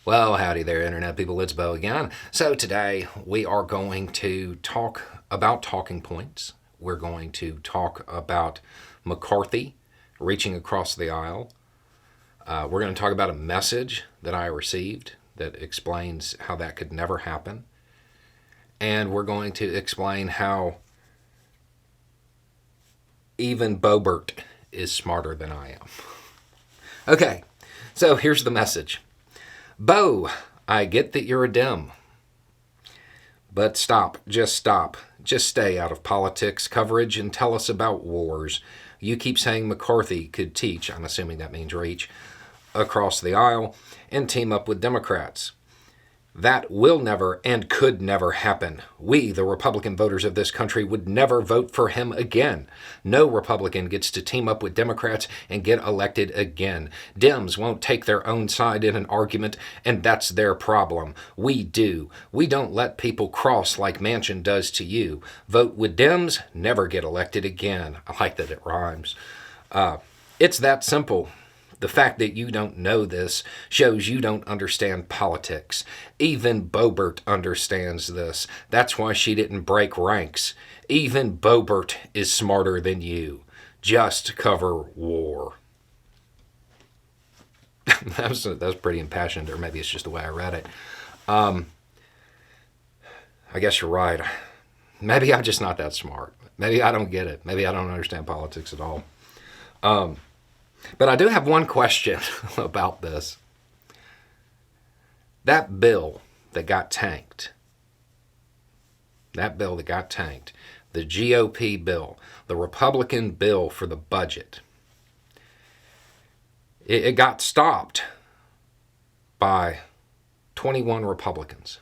Well, howdy there, Internet people. It's Bo again. So, today we are going to talk about talking points. We're going to talk about McCarthy reaching across the aisle. We're going to talk about a message that I received that explains how that could never happen. And we're going to explain how even Boebert is smarter than I am. Okay, so here's the message. Bo, I get that you're a Dem. But stop. Just stay out of politics coverage and tell us about wars. You keep saying McCarthy could teach, I'm assuming that means reach, across the aisle and team up with Democrats. That will never and could never happen. We, the Republican voters of this country, would never vote for him again. No Republican gets to team up with Democrats and get elected again. Dems won't take their own side in an argument, and that's their problem. We do. We don't let people cross like Manchin does to you. Vote with Dems, never get elected again. I like that it rhymes. It's that simple. The fact that you don't know this shows you don't understand politics. Even Boebert understands this. That's why she didn't break ranks. Even Boebert is smarter than you. Just cover war. that was pretty impassioned, or maybe it's just the way I read it. I guess you're right. Maybe I'm just not that smart. Maybe I don't get it. Maybe I don't understand politics at all. But I do have one question about this. That bill that got tanked, the GOP bill, the Republican bill for the budget, it got stopped by 21 Republicans.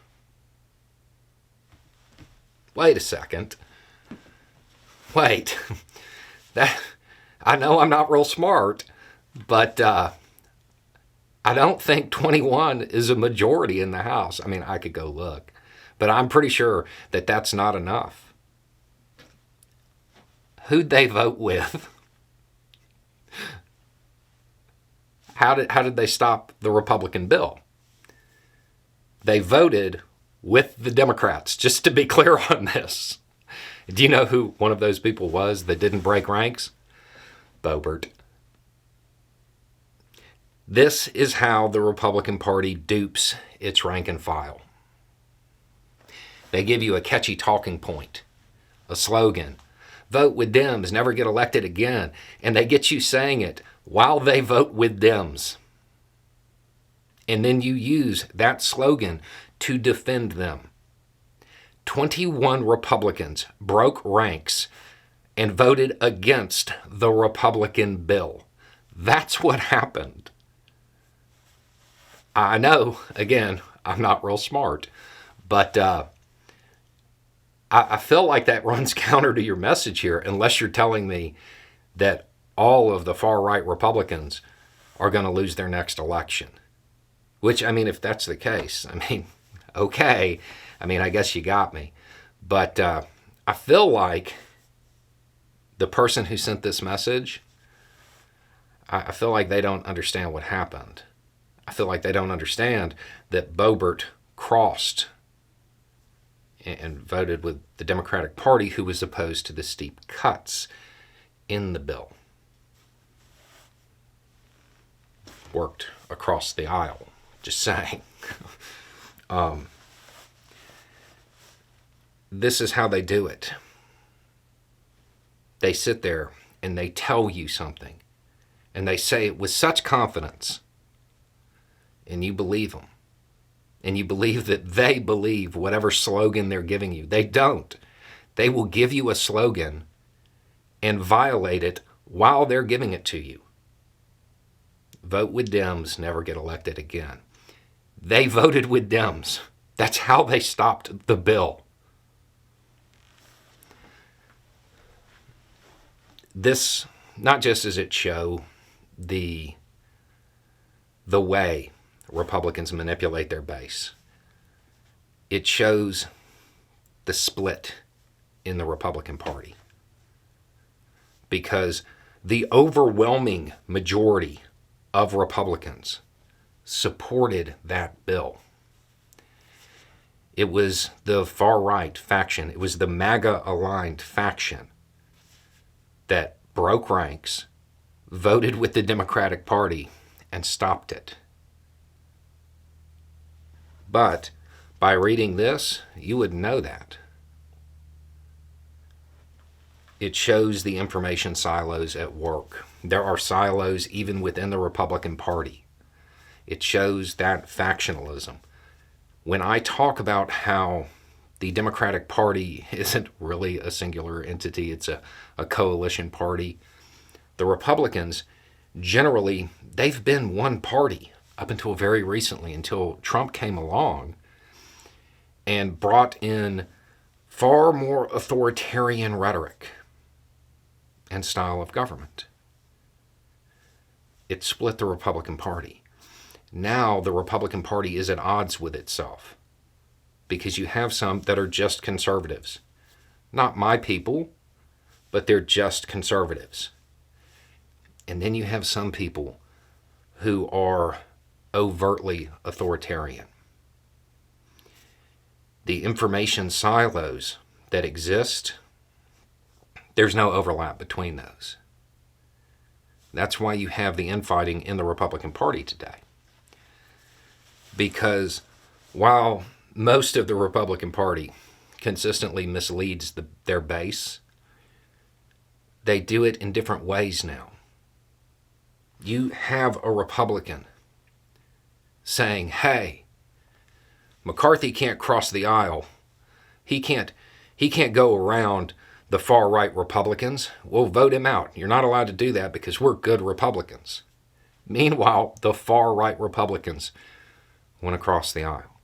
Wait a second. Wait. I know I'm not real smart, but I don't think 21 is a majority in the House. I mean, I could go look, but I'm pretty sure that that's not enough. Who'd they vote with? How did they stop the Republican bill? They voted with the Democrats, just to be clear on this. Do you know who one of those people was that didn't break ranks? Boebert. This is how the Republican Party dupes its rank and file. They give you a catchy talking point, a slogan. Vote with Dems, never get elected again. And they get you saying it while they vote with Dems. And then you use that slogan to defend them. 21 Republicans broke ranks and voted against the Republican bill. That's what happened. I know, again, I'm not real smart, but I feel like that runs counter to your message here, unless you're telling me that all of the far-right Republicans are going to lose their next election. Which, I mean, if that's the case, I mean, okay. I mean, I guess you got me. But I feel like the person who sent this message, I feel like they don't understand what happened. I feel like they don't understand that Boebert crossed and voted with the Democratic Party, who was opposed to the steep cuts in the bill. Worked across the aisle, just saying. This is how they do it. They sit there and they tell you something, and they say it with such confidence, and you believe them. And you believe that they believe whatever slogan they're giving you. They don't. They will give you a slogan and violate it while they're giving it to you. Vote with Dems, never get elected again. They voted with Dems. That's how they stopped the bill. This, not just does it show the way Republicans manipulate their base, it shows the split in the Republican Party. Because the overwhelming majority of Republicans supported that bill. It was the far-right faction. It was the MAGA-aligned faction that broke ranks, voted with the Democratic Party, and stopped it. But by reading this, you would know that. It shows the information silos at work. There are silos even within the Republican Party. It shows that factionalism. When I talk about how the Democratic Party isn't really a singular entity, it's a coalition party, the Republicans, generally, they've been one party up until very recently, until Trump came along and brought in far more authoritarian rhetoric and style of government. It split the Republican Party. Now the Republican Party is at odds with itself because you have some that are just conservatives. Not my people, but they're just conservatives. And then you have some people who are overtly authoritarian. The information silos that exist, there's no overlap between those. That's why you have the infighting in the Republican Party today. Because while most of the Republican Party consistently misleads their base, they do it in different ways now. You have a Republican saying, hey, McCarthy can't cross the aisle. He can't go around the far-right Republicans. We'll vote him out. You're not allowed to do that because we're good Republicans. Meanwhile, the far-right Republicans want to cross the aisle.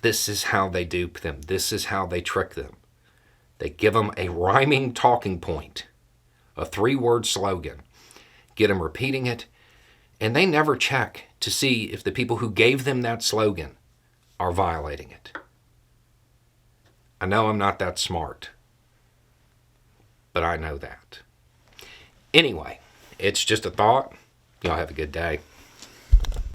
This is how they dupe them. This is how they trick them. They give them a rhyming talking point, a 3-word slogan, get them repeating it, and they never check to see if the people who gave them that slogan are violating it. I know I'm not that smart, but I know that. Anyway, it's just a thought. Y'all have a good day.